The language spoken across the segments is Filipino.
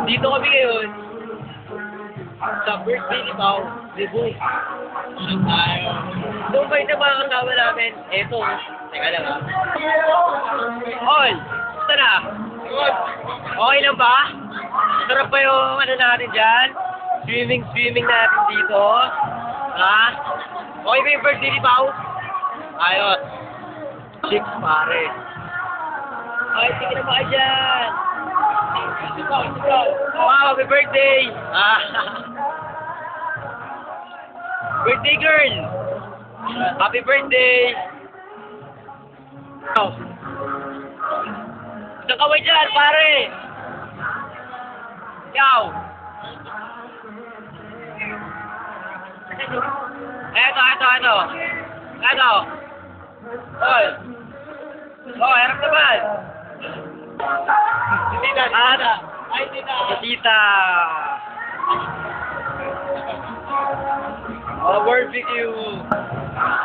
Dito kami ngayon sa birthday ni Pao, Cebu. Doon kayo sa mga kasama namin. Eto, teka lang ha. Oy, basta na? Okay lang ba? Sarap ba yung ano natin dyan? Swimming natin dito. Ha? Okay ba yung birthday ni Pao? Ayos. Chicks pare. Ay, sige na ba kayo dyan? Wow, happy birthday! Birthday girl! Happy birthday! Oh. Nakaway dyan, pare! Ikaw! Eto! Hoy! Oh, harap naman! Tita! Ay, tita! Oh, barbecue!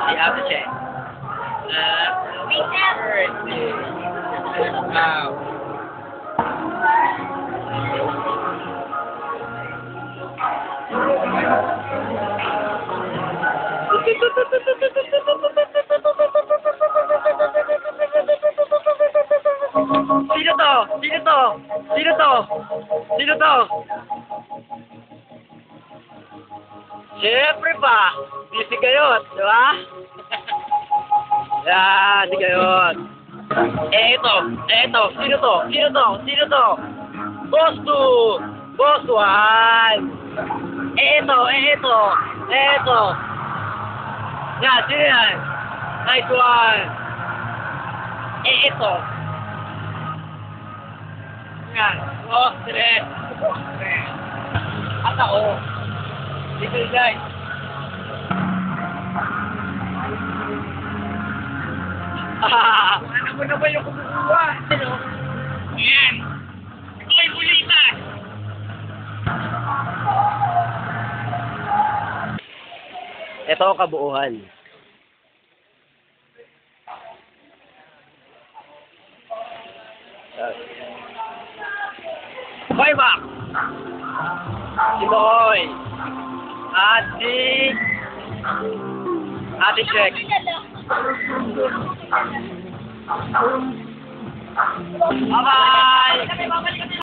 Si Ate Che. Birthday! Wow! Sino to? Siyempre pa! Si Gayot, di ba? Yan, si Gayot. Eto. Sino to? Boss Juan! Eto. Yan, sino yan? Nice one! Eto. Yan. Oh, tres. At ako. Dito guys. Ano mo na ba yung kumukuha? Ano? Yan. Ito ay bulitas. Ito ang kabuuan. Hoy, Mac! Si Boy! Ate Check! Bye-bye!